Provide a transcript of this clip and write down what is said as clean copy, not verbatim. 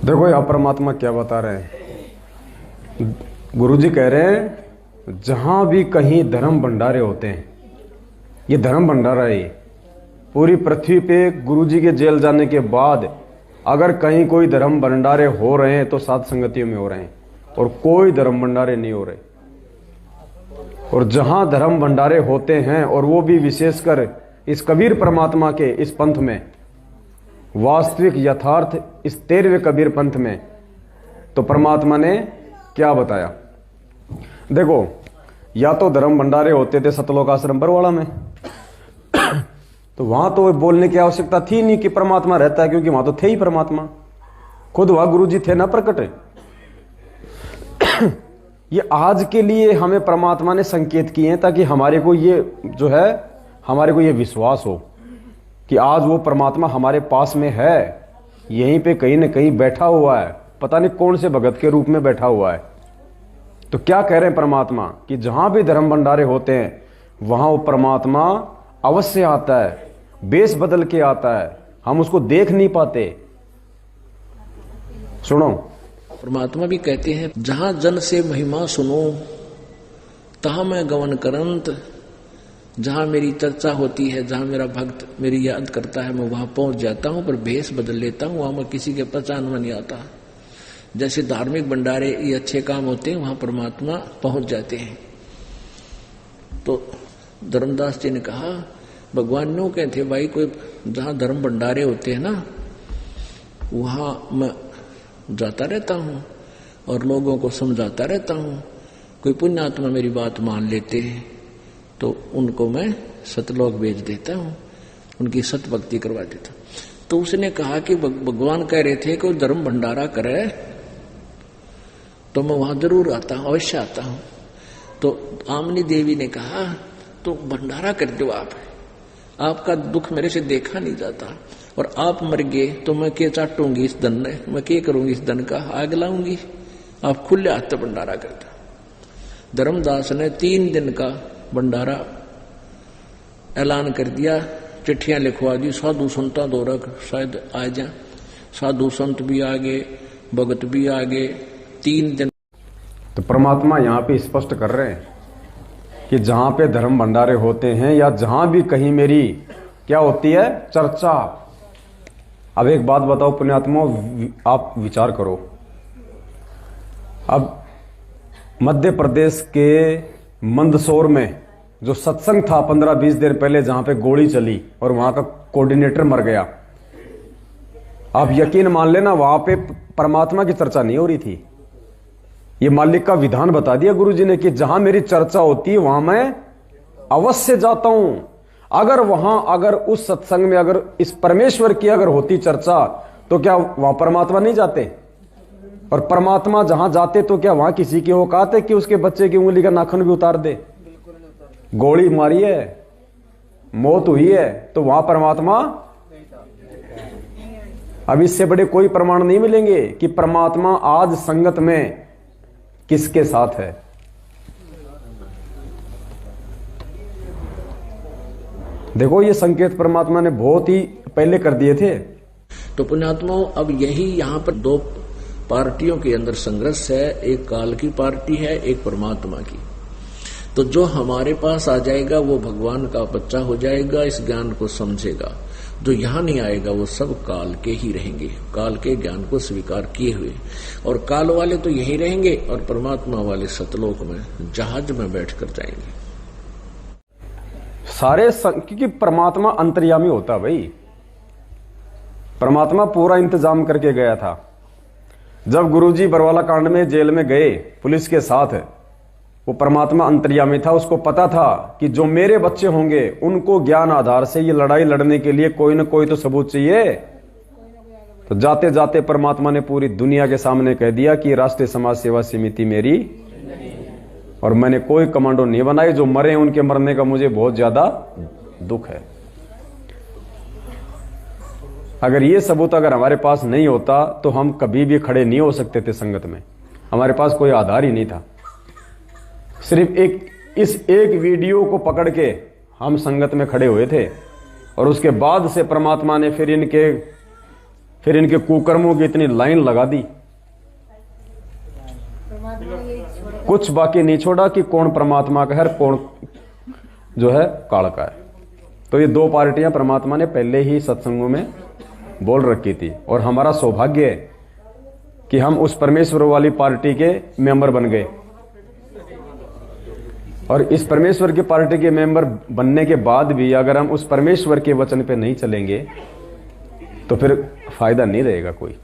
देखो यहाँ परमात्मा क्या बता रहे हैं। गुरुजी कह रहे हैं जहां भी कहीं धर्म भंडारे होते हैं, ये धर्म भंडारा है। पूरी पृथ्वी पे गुरुजी के जेल जाने के बाद अगर कहीं कोई धर्म भंडारे हो रहे हैं तो सात संगतियों में हो रहे हैं, और कोई धर्म भंडारे नहीं हो रहे। और जहां धर्म भंडारे होते हैं, और वो भी विशेषकर इस कबीर परमात्मा के इस पंथ में, वास्तविक यथार्थ इस 13वें कबीर पंथ में, तो परमात्मा ने क्या बताया। देखो, या तो धर्म भंडारे होते थे सतलोक आश्रम बरवाड़ा में, तो वहां तो बोलने की आवश्यकता थी नहीं कि परमात्मा रहता है, क्योंकि वहां तो थे ही परमात्मा, खुद वहां गुरु जी थे ना प्रकट। ये आज के लिए हमें परमात्मा ने संकेत किए हैं ताकि हमारे को ये जो है, हमारे को ये विश्वास हो कि आज वो परमात्मा हमारे पास में है, यहीं पे कहीं न कहीं बैठा हुआ है, पता नहीं कौन से भगत के रूप में बैठा हुआ है। तो क्या कह रहे हैं परमात्मा कि जहां भी धर्म भंडारे होते हैं वहां वो परमात्मा अवश्य आता है, बेस बदल के आता है, हम उसको देख नहीं पाते। सुनो, परमात्मा भी कहते हैं जहां जन से महिमा सुनो तहां मैं गवन करंत। जहां मेरी चर्चा होती है, जहां मेरा भक्त मेरी याद करता है, मैं वहां पहुंच जाता हूं, पर भेष बदल लेता हूं, वहां मैं किसी के पहचान में नहीं आता। जैसे धार्मिक भंडारे ये अच्छे काम होते हैं, वहां परमात्मा पहुंच जाते हैं। तो धर्मदास जी ने कहा, भगवान नो कहते भाई, कोई जहां धर्म भंडारे होते हैं ना, वहां मैं जाता रहता हूं और लोगों को समझाता रहता हूं। कोई पुण्यात्मा मेरी बात मान लेते हैं तो उनको मैं सतलोक भेज देता हूं, उनकी सत भक्ति करवा देता हूं। तो उसने कहा कि भगवान कह रहे थे कि धर्म भंडारा करे तो मैं वहां जरूर आता हूं, अवश्य आता हूं। तो आमनी देवी ने कहा, तो भंडारा कर दो आपका दुख मेरे से देखा नहीं जाता, और आप मर गए तो मैं क्या चाटूंगी इस धन में, मैं क्या करूंगी इस धन का, आग लाऊंगी। आप खुले हाथ से भंडारा करता। धर्मदास ने 3 दिन का भंडारा ऐलान कर दिया, चिट्ठियां लिखवा दी, साधु संता दो रख शायद आ जा। साधु संत भी आ गए, भगत भी आ गए। 3 दिन। तो परमात्मा यहाँ पे स्पष्ट कर रहे हैं कि जहां पे धर्म भंडारे होते हैं या जहां भी कहीं मेरी क्या होती है चर्चा। अब एक बात बताओ पुण्यात्मा, आप विचार करो। अब मध्य प्रदेश के मंदसौर में जो सत्संग था 15-20 दिन पहले, जहां पे गोली चली और वहां का कोऑर्डिनेटर मर गया, आप यकीन मान लेना वहां पे परमात्मा की चर्चा नहीं हो रही थी। ये मालिक का विधान बता दिया गुरुजी ने कि जहां मेरी चर्चा होती है वहां मैं अवश्य जाता हूं। अगर उस सत्संग में अगर इस परमेश्वर की अगर होती चर्चा, तो क्या वहां परमात्मा नहीं जाते? और परमात्मा जहां जाते तो क्या वहां किसी की औकात है कि उसके बच्चे की उंगली का नाखून भी उतार दे? गोली मारी है, मौत हुई है, तो वहां परमात्मा। अब इससे बड़े कोई प्रमाण नहीं मिलेंगे कि परमात्मा आज संगत में किसके साथ है। देखो, ये संकेत परमात्मा ने बहुत ही पहले कर दिए थे। तो पुण्यात्मा, अब यही यहाँ पर 2 पार्टियों के अंदर संघर्ष है। एक काल की पार्टी है, एक परमात्मा की। तो जो हमारे पास आ जाएगा वो भगवान का बच्चा हो जाएगा, इस ज्ञान को समझेगा। जो यहां नहीं आएगा वो सब काल के ही रहेंगे, काल के ज्ञान को स्वीकार किए हुए। और काल वाले तो यही रहेंगे और परमात्मा वाले सतलोक में जहाज में बैठकर जाएंगे सारे। क्योंकि परमात्मा अंतर्यामी होता भाई, परमात्मा पूरा इंतजाम करके गया था। जब गुरुजी बरवाला कांड में जेल में गए पुलिस के साथ, वो परमात्मा अंतर्यामी था, उसको पता था कि जो मेरे बच्चे होंगे उनको ज्ञान आधार से ये लड़ाई लड़ने के लिए कोई ना कोई तो सबूत चाहिए। तो जाते जाते परमात्मा ने पूरी दुनिया के सामने कह दिया कि राष्ट्रीय समाज सेवा समिति मेरी, और मैंने कोई कमांडो नहीं बनाई। जो मरे उनके मरने का मुझे बहुत ज्यादा दुख है। अगर ये सबूत अगर हमारे पास नहीं होता तो हम कभी भी खड़े नहीं हो सकते थे संगत में। हमारे पास कोई आधार ही नहीं था। सिर्फ इस एक वीडियो को पकड़ के हम संगत में खड़े हुए थे, और उसके बाद से परमात्मा ने फिर इनके कुकर्मों की इतनी लाइन लगा दी, कुछ बाकी नहीं छोड़ा कि कौन परमात्मा का है, कौन जो है काल का है। तो ये दो पार्टियां परमात्मा ने पहले ही सत्संगों में बोल रखी थी, और हमारा सौभाग्य है कि हम उस परमेश्वर वाली पार्टी के मेंबर बन गए। और इस परमेश्वर की पार्टी के मेंबर बनने के बाद भी अगर हम उस परमेश्वर के वचन पे नहीं चलेंगे तो फिर फायदा नहीं रहेगा कोई।